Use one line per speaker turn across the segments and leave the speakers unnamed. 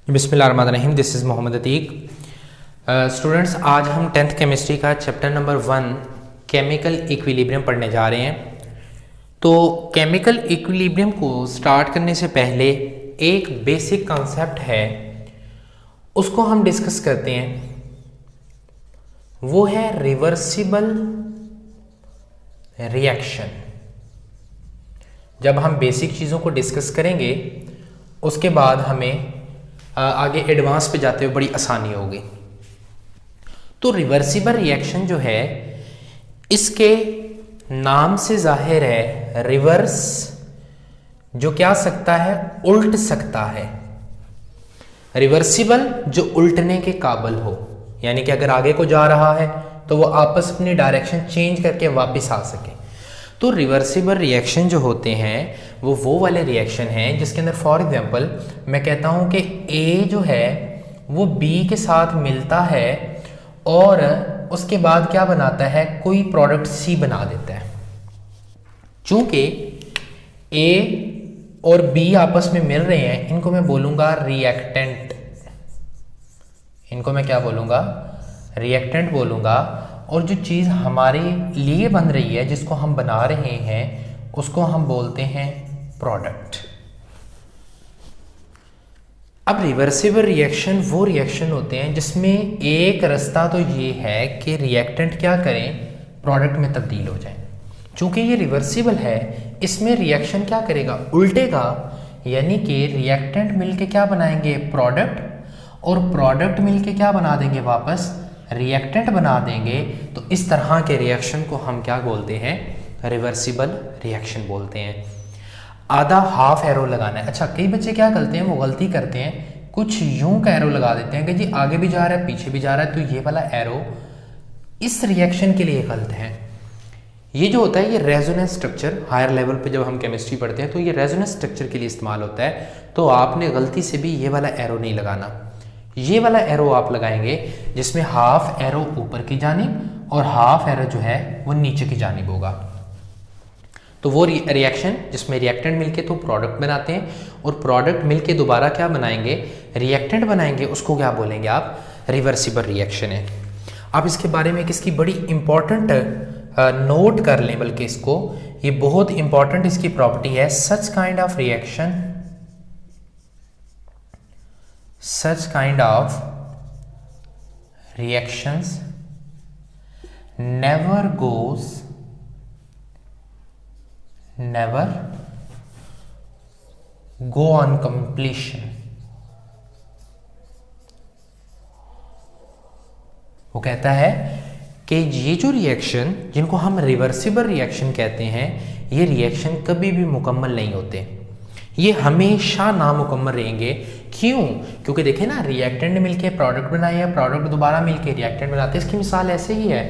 बिस्मिल्लाहिर्रहमानिर्रहीम। This is Mohammad Atiq. Students, आज हम 10th केमिस्ट्री का चैप्टर नंबर 1 केमिकल इक्विलिब्रियम पढ़ने जा रहे हैं। तो केमिकल इक्विलिब्रियम को स्टार्ट करने से पहले एक बेसिक कॉन्सेप्ट है, उसको हम डिस्कस करते हैं। वो है रिवर्सिबल रिएक्शन। जब हम बेसिक चीज़ों को डिस्कस करेंगे उसके बाद हमें आगे एडवांस पे जाते हुए बड़ी आसानी होगी। तो रिवर्सिबल रिएक्शन जो है, इसके नाम से जाहिर है रिवर्स जो क्या सकता है, उल्ट सकता है। रिवर्सिबल जो उल्टने के काबिल हो, यानी कि अगर आगे को जा रहा है तो वो आपस अपनी डायरेक्शन चेंज करके वापस आ सके। तो रिवर्सिबल रिएक्शन जो होते हैं वो वाले रिएक्शन हैं जिसके अंदर फॉर एग्जांपल मैं कहता हूं कि ए जो है वो बी के साथ मिलता है और उसके बाद क्या बनाता है, कोई प्रोडक्ट सी बना देता है। चूंकि ए और बी आपस में मिल रहे हैं, इनको मैं बोलूंगा रिएक्टेंट। इनको मैं क्या बोलूंगा, रिएक्टेंट बोलूंगा। और जो चीज़ हमारे लिए बन रही है, जिसको हम बना रहे हैं, उसको हम बोलते हैं प्रोडक्ट। अब रिवर्सिबल रिएक्शन वो रिएक्शन होते हैं जिसमें एक रास्ता तो ये है कि रिएक्टेंट क्या करें, प्रोडक्ट में तब्दील हो जाए। चूंकि ये रिवर्सिबल है, इसमें रिएक्शन क्या करेगा, उल्टेगा। यानी कि रिएक्टेंट मिलके क्या बनाएंगे, प्रोडक्ट, और प्रोडक्ट मिलके क्या बना देंगे, वापस रिएक्टेंट बना देंगे। तो इस तरह के रिएक्शन को हम क्या बोलते हैं, रिवर्सिबल रिएक्शन बोलते हैं। आधा हाफ एरो लगाना है। अच्छा, कई बच्चे क्या करते हैं, वो गलती करते हैं, कुछ यूं का एरो लगा देते हैं कि जी आगे भी जा रहा है पीछे भी जा रहा है। तो ये वाला एरो इस रिएक्शन के लिए गलत है। ये जो होता है, ये रेजोनेंस स्ट्रक्चर हायर लेवल पे जब हम केमिस्ट्री पढ़ते हैं तो ये रेजोनेंस स्ट्रक्चर के लिए इस्तेमाल होता है। तो आपने गलती से भी ये वाला एरो नहीं लगाना। ये वाला एरो आप लगाएंगे जिसमें हाफ एरो ऊपर की जानिब और हाफ एरो जो है वो नीचे की जानिब होगा। तो वो रिएक्शन जिसमें रिएक्टेंट मिलके तो प्रोडक्ट बनाते हैं और प्रोडक्ट मिलके दोबारा क्या बनाएंगे, रिएक्टेंट बनाएंगे, उसको क्या बोलेंगे आप, रिवर्सिबल रिएक्शन है। आप इसके बारे में किसकी बड़ी इंपॉर्टेंट नोट कर लें, बल्कि इसको, ये बहुत इंपॉर्टेंट इसकी प्रॉपर्टी है। Such kind of reaction, such kind of reactions never go on completion। वो कहता है कि ये जो रिएक्शन जिनको हम रिवर्सिबल रिएक्शन कहते हैं, ये रिएक्शन कभी भी मुकम्मल नहीं होते, ये हमेशा नामुकम्मल रहेंगे। क्यों? क्योंकि देखें ना, रिएक्टेंट मिलके प्रोडक्ट बनाया है, प्रोडक्ट दोबारा मिलके रिएक्टेंट बनाते हैं। इसकी मिसाल ऐसे ही है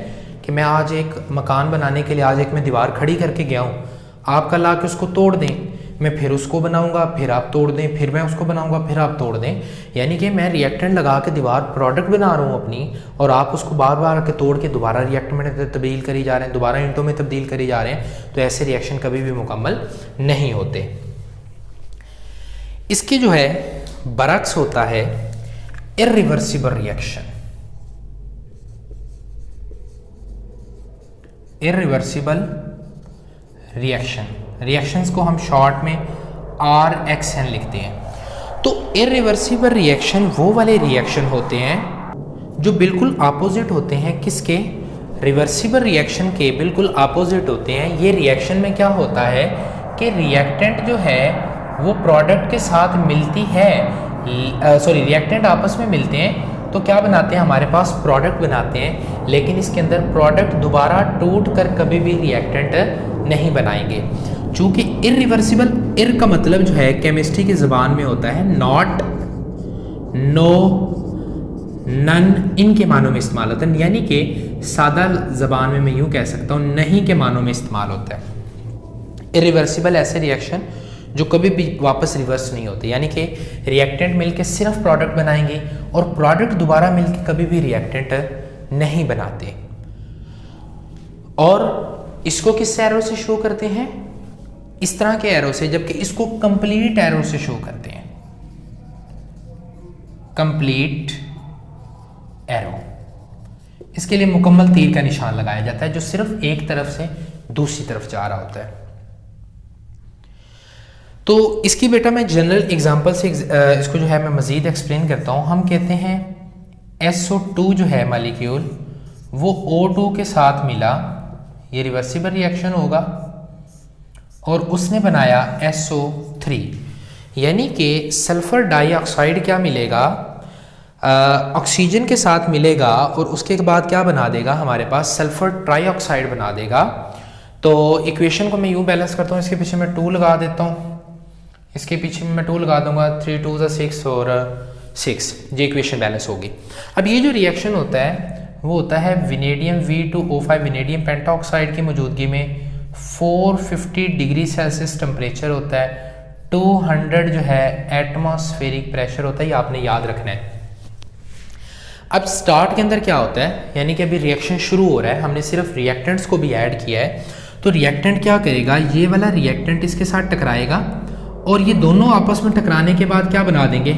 कि मैं आज एक मकान बनाने के लिए आज एक मैं दीवार खड़ी करके गया हूँ, आप कल आके उसको तोड़ दें, मैं फिर उसको बनाऊंगा, फिर आप तोड़ दें, फिर मैं उसको बनाऊंगा, फिर आप तोड़ दें। यानी कि मैं रिएक्टेंट लगा के दीवार प्रोडक्ट बना रहा हूँ अपनी, और आप उसको बार बार आके तोड़ के दोबारा रिएक्टेंट में तब्दील करी जा रहे हैं, दोबारा ईंटों में तब्दील करी जा रहे हैं। तो ऐसे रिएक्शन कभी भी मुकम्मल नहीं होते। इसके जो है बरक्स होता है irreversible reaction. Irreversible reaction, reactions को हम शॉर्ट में RXN लिखते हैं। तो इर्रिवर्सिबल रिएक्शन वो वाले रिएक्शन होते हैं जो बिल्कुल अपोजिट होते हैं, किसके, रिवर्सिबल रिएक्शन के बिल्कुल अपोजिट होते हैं। ये रिएक्शन में क्या होता है कि रिएक्टेंट जो है वो प्रोडक्ट के साथ मिलती है, रिएक्टेंट आपस में मिलते हैं तो क्या बनाते हैं, हमारे पास प्रोडक्ट बनाते हैं। लेकिन इसके अंदर प्रोडक्ट दोबारा टूट कर कभी भी रिएक्टेंट नहीं बनाएंगे। चूंकि इर्रिवर्सिबल, इर का मतलब जो है केमिस्ट्री की ज़बान में होता है नॉट, नो, नन, इनके मानों में इस्तेमाल होता है। यानी कि सादा ज़बान में मैं यूँ कह सकता हूँ, नहीं के मानों में इस्तेमाल होता है। इर्रिवर्सिबल ऐसे रिएक्शन जो कभी भी वापस रिवर्स नहीं होते, यानी कि रिएक्टेंट मिलके सिर्फ प्रोडक्ट बनाएंगे और प्रोडक्ट दोबारा मिलके कभी भी रिएक्टेंट नहीं बनाते। और इसको किस एरो से शो करते हैं, इस तरह के एरो से, जबकि इसको कंप्लीट एरो से शो करते हैं। Complete arrow. इसके लिए मुकम्मल तीर का निशान लगाया जाता है जो सिर्फ एक तरफ से दूसरी तरफ जा रहा होता है। तो इसकी बेटा मैं जनरल एग्जांपल से इसको जो है मैं मज़ीद एक्सप्लेन करता हूँ। हम कहते हैं SO2 जो है मालिक्यूल वो O2 के साथ मिला, ये रिवर्सिबल रिएक्शन होगा, और उसने बनाया SO3, यानी कि सल्फर डाइऑक्साइड क्या मिलेगा, ऑक्सीजन के साथ मिलेगा और उसके बाद क्या बना देगा, हमारे पास सल्फर ट्राइऑक्साइड बना देगा। तो इक्वेशन को मैं यूँ बैलेंस करता हूँ, इसके पीछे मैं 2 लगा देता हूँ, इसके पीछे मैं 2 लगा दूंगा, 3 2 6 और 6, ये इक्वेशन बैलेंस होगी। अब ये जो रिएक्शन होता है वो होता है विनेडियम V2O5 विनेडियम पेंटाऑक्साइड की मौजूदगी में 450 डिग्री सेल्सियस टेम्परेचर होता है, 200 जो है एटमॉस्फेरिक प्रेशर होता है, ये आपने याद रखना है। अब स्टार्ट के अंदर क्या होता है, यानी कि अभी रिएक्शन शुरू हो रहा है, हमने सिर्फ रिएक्टेंट्स को भी ऐड किया है, तो रिएक्टेंट क्या करेगा, ये वाला रिएक्टेंट इसके साथ टकराएगा और ये दोनों आपस में टकराने के बाद क्या बना देंगे,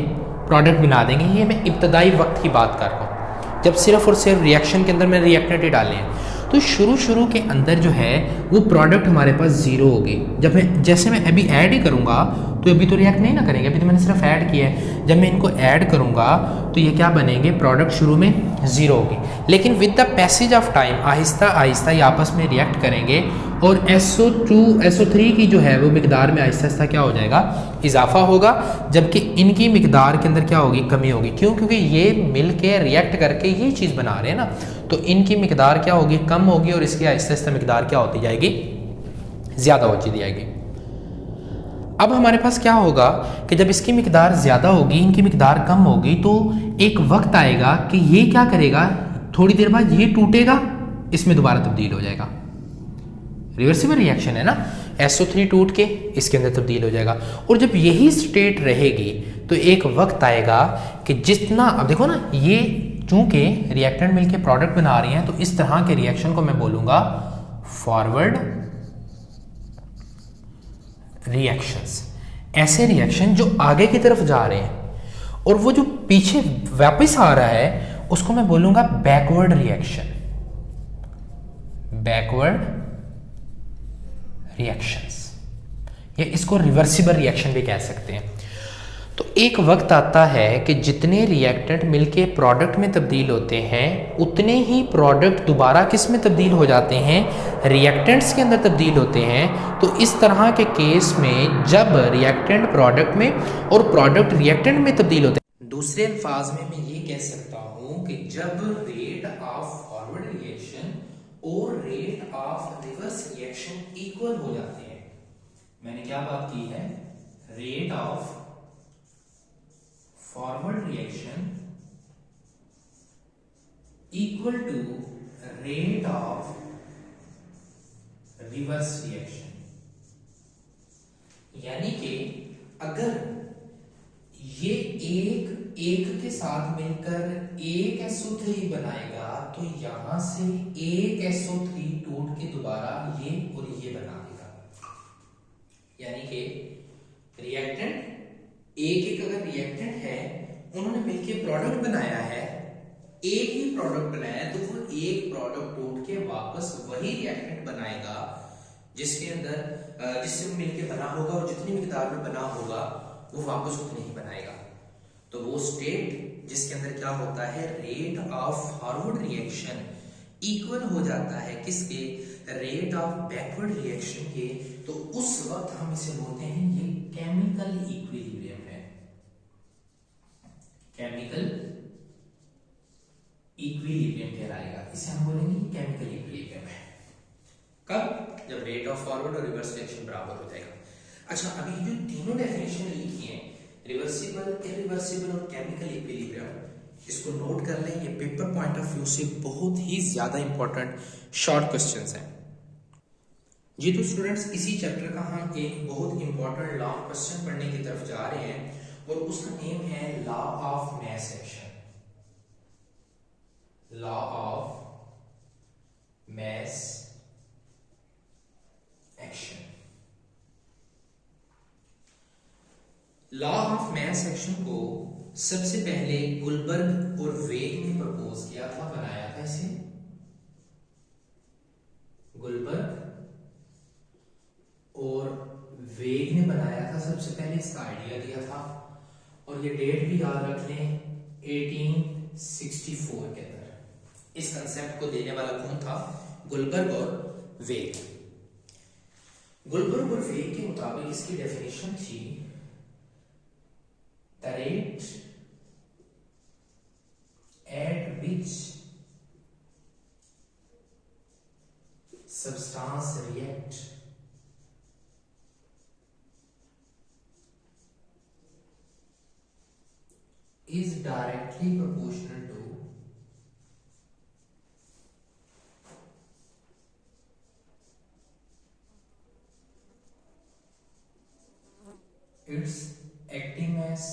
प्रोडक्ट बना देंगे। ये मैं इब्तदाई वक्त की बात कर रहा हूँ, जब सिर्फ और सिर्फ रिएक्शन के अंदर मैंने रिएक्टेंट ही डाले हैं। तो शुरू के अंदर जो है वो प्रोडक्ट हमारे पास ज़ीरो होगी। जब मैं जैसे मैं अभी ऐड ही करूँगा तो अभी तो रिएक्ट नहीं ना करेंगे, अभी तो मैंने सिर्फ ऐड किया है। जब मैं इनको ऐड करूँगा तो ये क्या बनेंगे, प्रोडक्ट शुरू में ज़ीरो होगी, लेकिन with the passage of time Aahista Aahista ये आपस में रिएक्ट करेंगे और SO2 SO3 की जो है वो मिकदार में आहिस्ता आहिस्ता क्या हो जाएगा, इजाफा होगा, जबकि इनकी मिकदार के अंदर क्या होगी, कमी होगी। क्यों? क्योंकि ये मिल के रिएक्ट करके ये चीज़ बना रहे हैं ना, तो इनकी मिकदार क्या होगी, कम होगी, और इसकी आहिस्ता आहिस्ता मिकदार क्या होती जाएगी, ज़्यादा होती जाएगी। अब हमारे पास क्या होगा कि जब इसकी मिकदार ज़्यादा होगी, इनकी मिकदार कम होगी, तो एक वक्त आएगा कि ये क्या करेगा, थोड़ी देर बाद ये टूटेगा, इसमें दोबारा तब्दील हो जाएगा। रिवर्सिबल रिएक्शन है ना, SO3 टूट के इसके अंदर तब्दील हो जाएगा। और जब यही स्टेट रहेगी तो एक वक्त आएगा कि जितना, अब देखो ना, ये चूंकि रिएक्टेंट मिलके प्रोडक्ट बना रही हैं, तो इस तरह के रिएक्शन को मैं बोलूँगा फॉरवर्ड रिएक्शंस। ऐसे रिएक्शन जो आगे की तरफ जा रहे हैं, और वो जो पीछे वापस आ रहा है उसको मैं बोलूँगा बैकवर्ड रिएक्शन, बैकवर्ड रिएक्शंस, या इसको रिवर्सिबल रिएक्शन भी कह सकते हैं। तो एक वक्त आता है कि जितने रिएक्टेंट मिलके प्रोडक्ट में तब्दील होते हैं, उतने ही प्रोडक्ट दोबारा किस में तब्दील हो जाते हैं, रिएक्टेंट्स के अंदर तब्दील होते हैं। तो इस तरह के केस में जब रिएक्टेंट प्रोडक्ट में और प्रोडक्ट रिएक्टेंट में तब्दील होते हैं, दूसरे अल्फाज में मैं ये कह सकता हूं कि जब रेट ऑफ फॉरवर्ड रिएक्शन और rate of reverse reaction equal हो जाते हैं, मैंने क्या बात की है, rate of forward reaction equal to rate of reverse reaction, यानी कि अगर ये एक के साथ मिलकर एक SO3 बनाएगा तो यहां से एक SO3 टूट के दोबारा ये और ये बना देगा, यानी कि रिएक्टेंट एक अगर रिएक्टेंट है, उन्होंने मिलकर प्रोडक्ट बनाया है, एक ही प्रोडक्ट बनाया है, तो वो एक प्रोडक्ट टूट के वापस वही रिएक्टेंट बनाएगा जिसके अंदर जिससे मिलकर बना होगा, और जितनी मिकदार में बना होगा वो वापस उतनी ही बनाएगा। तो वो स्टेट जिसके अंदर क्या होता है, rate of forward reaction equal हो जाता है किसके, रेट ऑफ बैकवर्ड रिएक्शन के, तो उस वक्त हम इसे बोलते हैं ये केमिकल इक्विलिब्रियम है, केमिकल इक्विलिब्रियम कहलाएगा, इसे हम बोलेंगे केमिकल इक्विलिब्रियम है। कब? जब रेट ऑफ फॉरवर्ड और रिवर्स रिएक्शन बराबर हो जाएगा। अच्छा, अभी जो तीनों डेफिनेशन लिखी है, रिवर्सिबल, इरिवर्सिबल और केमिकल इक्विलिब्रियम, इसको नोट कर लें, ये पेपर पॉइंट ऑफ व्यू से बहुत ही ज्यादा इंपॉर्टेंट शॉर्ट क्वेश्चंस हैं जी। तो स्टूडेंट्स, इसी चैप्टर का हम एक बहुत इंपॉर्टेंट लॉन्ग क्वेश्चन पढ़ने की तरफ जा रहे हैं, और उसका नेम है law of mass action, law of mass action. Law of mass action को सबसे पहले गुलबर्ग और वेग ने प्रपोज किया था, बनाया था इसे। गुलबर्ग और वेग ने बनाया था सबसे पहले, इसका आइडिया दिया था। और ये डेट भी याद रख लें 1864 के अंदर। इस कंसेप्ट को देने वाला कौन था? गुलबर्ग और वेग। गुलबर्ग और वेग के मुताबिक इसकी डेफिनेशन थी the rate at which substance react is directly proportional to its active mass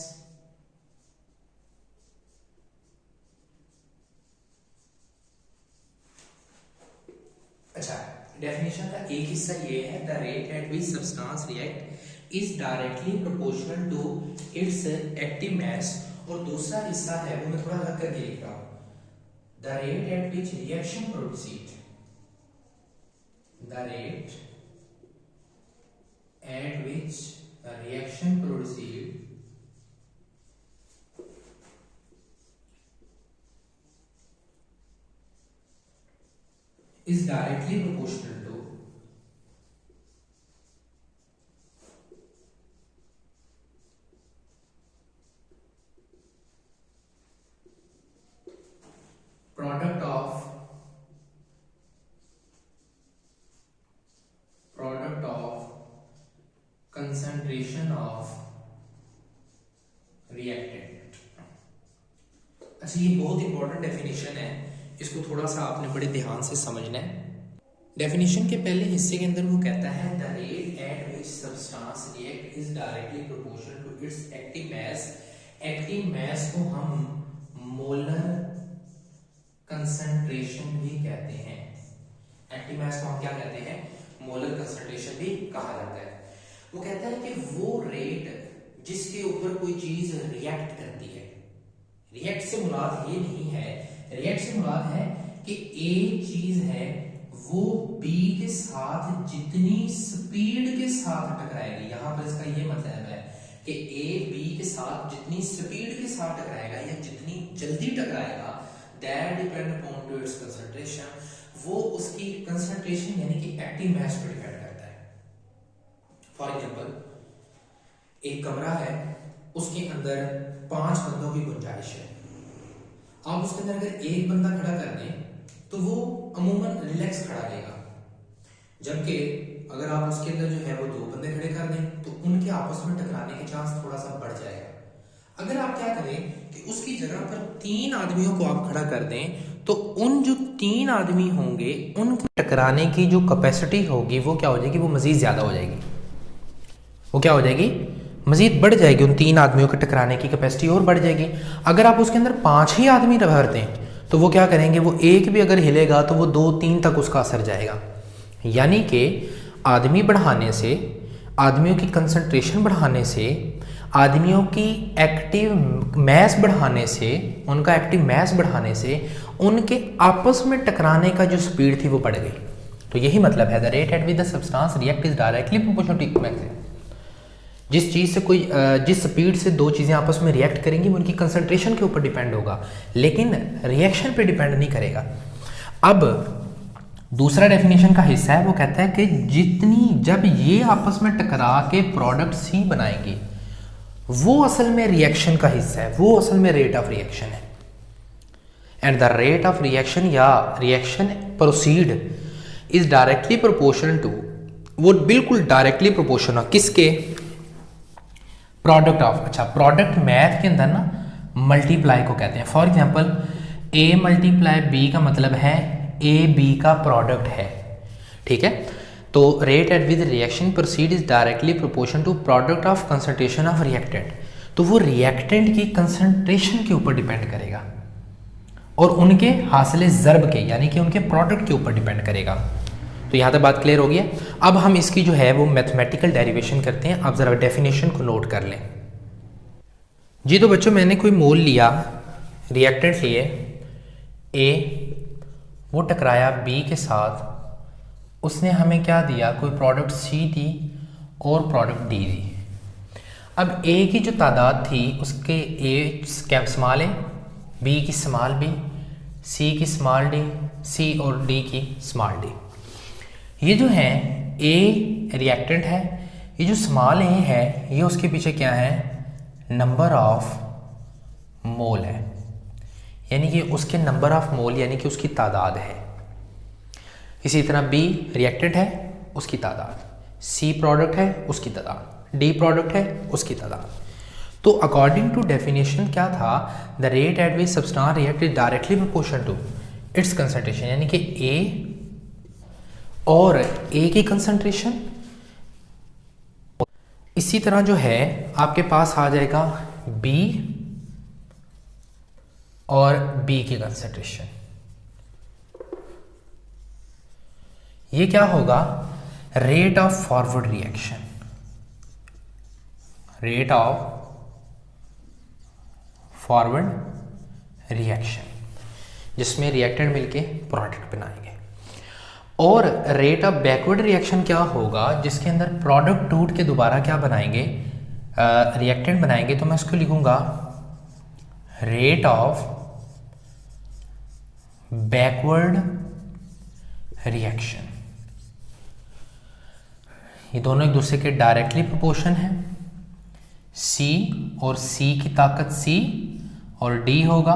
अच्छा, डेफिनेशन का एक हिस्सा ये है the rate at which substance react is directly proportional to its active mass, और दूसरा हिस्सा है वो मैं थोड़ा अलग करके लिख रहा हूं the rate at which reaction proceed, the rate at which reaction proceed is directly proportional to product of concentration of reactant। अच्छा, ये बहुत इंपॉर्टेंट डेफिनेशन है, इसको थोड़ा सा आपने बड़े ध्यान से समझना है। डेफिनेशन के पहले हिस्से के अंदर वो कहता है the rate at which substance react is directly proportional to its active mass. Active mass को हम मोलर कंसंट्रेशन भी कहते हैं। एक्टिव मास को हम क्या कहते हैं? मोलर कंसंट्रेशन भी कहा जाता है। वो कहता है कि वो रेट जिसके ऊपर कोई चीज रिएक्ट करती है, रिएक्ट से मुराद ये नहीं है, रिएक्ट से मुराद है कि ए चीज है वो बी के साथ जितनी स्पीड के साथ टकराएगी। यहां पर इसका ये मतलब है कि ए बी के साथ जितनी स्पीड के साथ टकराएगा या जितनी जल्दी टकराएगा, that depend upon to its concentration. वो उसकी कंसंट्रेशन यानी कि एक्टिव मास पर डिपेंड करता है। फॉर एग्जांपल, एक कमरा है, उसके अंदर 5 बंदों की गुंजाइश है। आप उसके अंदर अगर एक बंदा खड़ा कर दें तो वो अमूमन रिलैक्स खड़ा रहेगा, जबकि अगर आप उसके अंदर जो है वो 2 बंदे खड़े कर दें तो उनके आपस में टकराने के चांस थोड़ा सा बढ़ जाएगा। अगर आप क्या करें कि उसकी जगह पर 3 आदमियों को आप खड़ा कर दें तो उन जो 3 आदमी होंगे उनके टकराने की जो कैपेसिटी होगी वो क्या हो जाएगी? वो मजीद ज्यादा हो जाएगी। वो क्या हो जाएगी? मजीद बढ़ जाएगी। उन 3 आदमियों के टकराने की कैपेसिटी और बढ़ जाएगी। अगर आप उसके अंदर 5 ही आदमी भर दें तो वो क्या करेंगे? वो एक भी अगर हिलेगा तो वो 2-3 तक उसका असर जाएगा। यानी कि आदमी बढ़ाने से, आदमियों की कंसंट्रेशन बढ़ाने से, आदमियों की एक्टिव मास बढ़ाने से, उनका एक्टिव मास बढ़ाने से उनके आपस में टकराने का जो स्पीड थी वो बढ़ गई। तो यही मतलब है the rate at which the substance react is directly proportional to mass. जिस चीज़ से जिस स्पीड से 2 चीज़ें आपस में रिएक्ट करेंगी वो उनकी कंसंट्रेशन के ऊपर डिपेंड होगा, लेकिन रिएक्शन पे डिपेंड नहीं करेगा। अब दूसरा डेफिनेशन का हिस्सा है, वो कहता है कि जब ये आपस में टकरा के प्रोडक्ट सी बनाएंगे वो असल में रिएक्शन का हिस्सा है, वो असल में रेट ऑफ रिएक्शन है। And the rate of reaction या reaction proceed is directly proportional to, वो बिल्कुल डायरेक्टली प्रोपोर्शनल किसके? Product of. अच्छा, प्रोडक्ट मैथ के अंदर ना मल्टीप्लाई को कहते हैं। For example, A multiply B का मतलब है ए बी का प्रोडक्ट है, ठीक है। तो rate at with reaction proceed is directly proportion to product of concentration of reactant. तो वो रिएक्टेंट की कंसंट्रेशन के ऊपर डिपेंड करेगा और उनके हासिल ज़र्ब के यानी कि उनके प्रोडक्ट के ऊपर डिपेंड करेगा। तो यहाँ तक बात क्लियर हो गई है। अब हम इसकी जो है वो मैथमेटिकल डेरिवेशन करते हैं। आप ज़रा डेफिनेशन को नोट कर लें। जी तो बच्चों मैंने कोई मोल लिया, रिएक्टेंट लिए ए, वो टकराया बी के साथ, उसने हमें क्या दिया, कोई प्रोडक्ट सी दी और प्रोडक्ट डी दी। अब ए की जो तादाद थी उसके ए स्मॉल ए, बी की स्मॉल बी, सी की स्मॉल डी, सी और डी की स्मॉल डी। ये जो है ए रिएक्टेंट है, ये जो स्मॉल ए है ये उसके पीछे क्या है, नंबर ऑफ मोल है, यानी कि उसके नंबर ऑफ मोल यानी कि उसकी तादाद है। इसी तरह बी रिएक्टेंट है, उसकी तादाद, सी प्रोडक्ट है, उसकी तादाद, डी प्रोडक्ट है, उसकी तादाद। तो अकॉर्डिंग टू डेफिनेशन क्या था, the rate at which substance react is directly proportional to its concentration, यानी कि ए और ए की कंसंट्रेशन। इसी तरह जो है आपके पास आ जाएगा बी और बी की कंसंट्रेशन। ये क्या होगा, rate of forward reaction, rate of forward reaction, जिसमें रिएक्टेंट मिलके प्रोडक्ट बनाएंगे। और रेट ऑफ बैकवर्ड रिएक्शन क्या होगा, जिसके अंदर प्रोडक्ट टूट के दोबारा क्या बनाएंगे, रिएक्टेंट बनाएंगे। तो मैं इसको लिखूंगा रेट ऑफ बैकवर्ड रिएक्शन। ये दोनों एक दूसरे के डायरेक्टली प्रोपोर्शन है, C और C की ताकत C और D होगा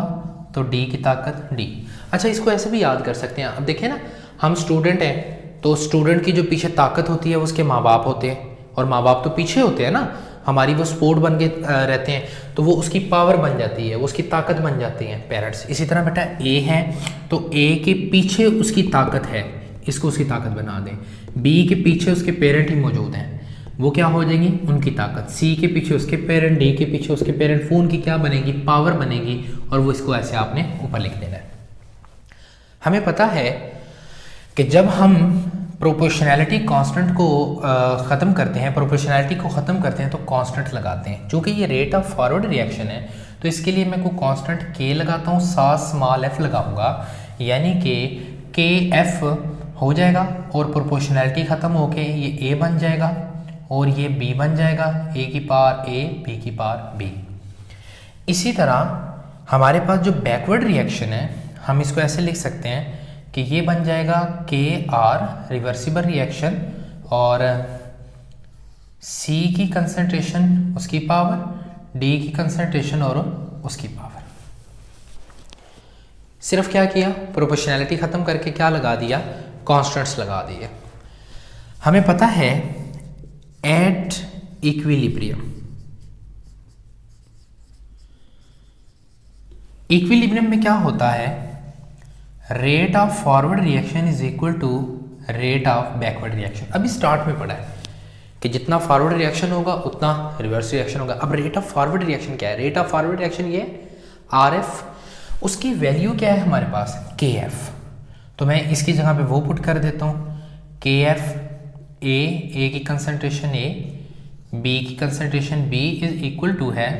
तो D की ताकत D। अच्छा, इसको ऐसे भी याद कर सकते हैं। अब देखिए ना, हम स्टूडेंट हैं तो स्टूडेंट की जो पीछे ताकत होती है वो उसके माँ बाप होते हैं, और माँ बाप तो पीछे होते हैं ना हमारी, वो सपोर्ट बन के रहते हैं, तो वो उसकी पावर बन जाती है, वो उसकी ताकत बन जाती हैं पेरेंट्स। इसी तरह बेटा ए है तो ए के पीछे उसकी ताकत है, इसको उसकी ताकत बना दें। बी के पीछे उसके पेरेंट ही मौजूद हैं, वो क्या हो जाएंगी, उनकी ताकत। सी के पीछे उसके पेरेंट, डी के पीछे उसके पेरेंट, फोन की क्या बनेगी, पावर बनेगी, और वो इसको ऐसे आपने ऊपर लिख देना है। हमें पता है कि जब हम प्रोपोर्शनैलिटी कांस्टेंट को ख़त्म करते हैं, प्रोपोर्शनैलिटी को ख़त्म करते हैं तो कांस्टेंट लगाते हैं। चूँकि ये रेट ऑफ फॉरवर्ड रिएक्शन है तो इसके लिए मैं को कांस्टेंट के लगाता हूँ, साथ स्मॉल एफ लगाऊंगा, यानी कि के एफ हो जाएगा और प्रोपोर्शनैलिटी ख़त्म होके ये ए बन जाएगा और ये बी बन जाएगा, ए की पावर ए, बी की पावर बी। इसी तरह हमारे पास जो बैकवर्ड रिएक्शन है हम इसको ऐसे लिख सकते हैं कि ये बन जाएगा के आर रिवर्सिबल रिएक्शन, और सी की कंसंट्रेशन उसकी पावर, डी की कंसंट्रेशन और उसकी पावर। सिर्फ क्या किया, प्रोपोर्शनैलिटी ख़त्म करके क्या लगा दिया, कॉन्स्टेंट्स लगा दिए। हमें पता है एट इक्विलिब्रियम, इक्विलिब्रियम में क्या होता है, rate of forward reaction is equal to rate of backward reaction. अभी स्टार्ट में पढ़ा है कि जितना फॉरवर्ड रिएक्शन होगा उतना रिवर्स रिएक्शन होगा। अब रेट ऑफ फॉरवर्ड रिएक्शन क्या है, रेट ऑफ फॉरवर्ड रिएक्शन ये आर एफ, उसकी वैल्यू क्या है हमारे पास, के एफ। तो मैं इसकी जगह पे वो पुट कर देता हूँ, के एफ ए की कंसंट्रेशन ए, बी की concentration B is equal to है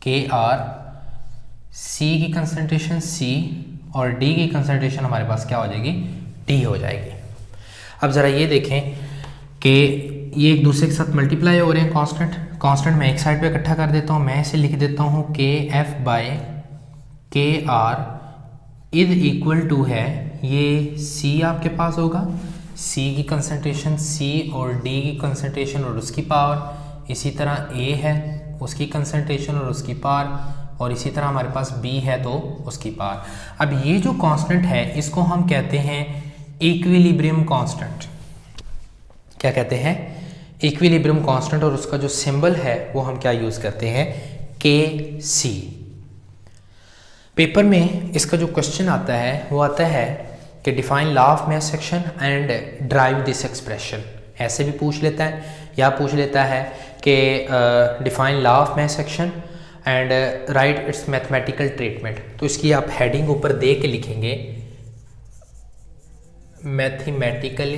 के आर, सी की कंसंट्रेशन सी और डी की कंसंट्रेशन हमारे पास क्या हो जाएगी, डी हो जाएगी। अब ज़रा ये देखें कि ये एक दूसरे के साथ मल्टीप्लाई हो रहे हैं कांस्टेंट, कांस्टेंट मैं एक साइड पे इकट्ठा कर देता हूँ, मैं इसे लिख देता हूँ के एफ बाय के आर इज इक्वल टू है, ये सी आपके पास होगा, सी की कंसंट्रेशन सी और डी की कंसंट्रेशन और उसकी पावर, इसी तरह ए है उसकी कंसंट्रेशन और उसकी पावर, और इसी तरह हमारे पास बी है तो उसकी पावर। अब ये जो कांस्टेंट है इसको हम कहते हैं इक्विलिब्रियम कांस्टेंट। क्या कहते हैं, इक्विलिब्रियम कांस्टेंट, और उसका जो सिंबल है वो हम क्या यूज़ करते हैं, के सी। पेपर में इसका जो क्वेश्चन आता है वो आता है कि define law of mass action and drive this expression, ऐसे भी पूछ लेता है, या पूछ लेता है कि define law of mass action and right it's mathematical treatment. तो इसकी आप हेडिंग ऊपर दे के लिखेंगे मैथमेटिकल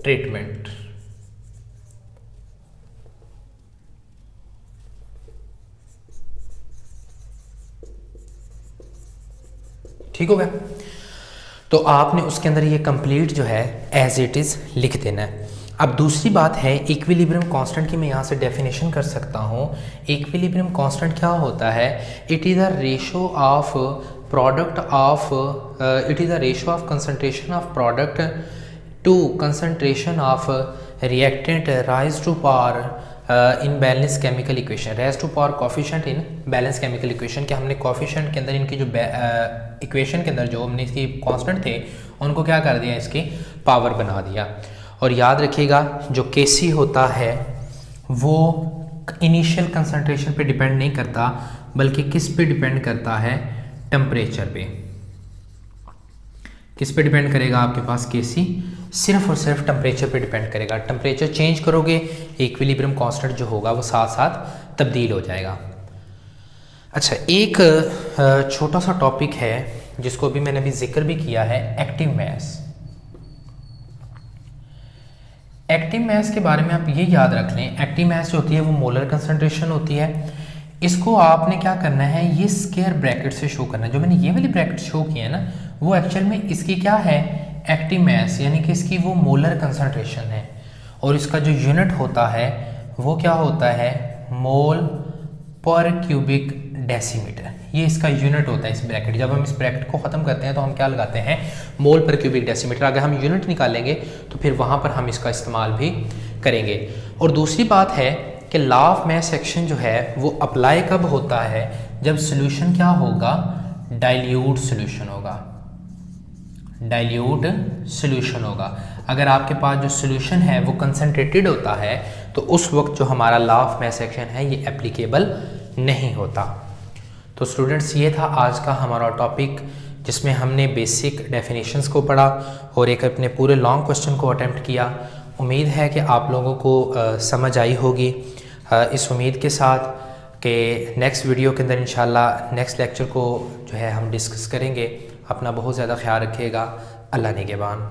ट्रीटमेंट। ठीक हो गया। तो आपने उसके अंदर ये कंप्लीट जो है एज इट इज़ लिख देना है। अब दूसरी बात है इक्विलिब्रियम कांस्टेंट की मैं यहाँ से डेफिनेशन कर सकता हूँ। इक्विलिब्रियम कांस्टेंट क्या होता है? It is a ratio of product of it is a ratio of concentration of product to concentration of reactant raise to power in balance chemical equation, raise to power coefficient in balance chemical equation. कि हमने coefficient के अंदर इनकी जो equation के अंदर जो हमने इसकी कांस्टेंट थे उनको क्या कर दिया, इसकी पावर बना दिया। और याद रखिएगा जो Kc होता है वो इनिशियल कंसंट्रेशन पे डिपेंड नहीं करता, बल्कि किस पे डिपेंड करता है? टेम्परेचर पे। किस पे डिपेंड करेगा आपके पास Kc? सिर्फ और सिर्फ टेम्परेचर पे डिपेंड करेगा। टेम्परेचर चेंज करोगे इक्विलिब्रियम कांस्टेंट जो होगा वो साथ साथ तब्दील हो जाएगा। अच्छा, एक छोटा सा टॉपिक है जिसको भी मैंने अभी जिक्र भी किया है, एक्टिव मैस। एक्टिव मैस के बारे में आप ये याद रख लें, एक्टिव मैस जो होती है वो मोलर कंसंट्रेशन होती है। इसको आपने क्या करना है, ये स्क्वायर ब्रैकेट से शो करना है। जो मैंने ये वाली ब्रैकेट शो की है ना, वो एक्चुअल में इसकी क्या है? एक्टिव मैस, यानी कि इसकी वो मोलर कंसंट्रेशन है। और इसका जो यूनिट होता है वो क्या होता है? मोल पर क्यूबिक डेसीमीटर। ये इसका यूनिट होता है इस ब्रैकेट। जब हम इस ब्रैकेट को ख़त्म करते हैं तो हम क्या लगाते हैं? मोल पर क्यूबिक डेसीमीटर। अगर हम यूनिट निकालेंगे तो फिर वहाँ पर हम इसका इस्तेमाल भी करेंगे। और दूसरी बात है कि लॉ ऑफ मैस एक्शन जो है वो अप्लाई कब होता है? जब सोल्यूशन क्या होगा? डाइल्यूट सोल्यूशन होगा। डाइल्यूट सोल्यूशन होगा। अगर आपके पास जो सोल्यूशन है वो कंसनट्रेटेड होता है तो उस वक्त जो हमारा लॉ ऑफ मैस एक्शन है ये एप्लीकेबल नहीं होता। तो स्टूडेंट्स, ये था आज का हमारा टॉपिक जिसमें हमने बेसिक डेफिनेशंस को पढ़ा और एक अपने पूरे लॉन्ग क्वेश्चन को अटेम्प्ट किया। उम्मीद है कि आप लोगों को समझ आई होगी। इस उम्मीद के साथ कि नेक्स्ट वीडियो के अंदर इंशाल्लाह नेक्स्ट लेक्चर को जो है हम डिस्कस करेंगे। अपना बहुत ज़्यादा ख्याल रखिएगा। अल्लाह निगहबान।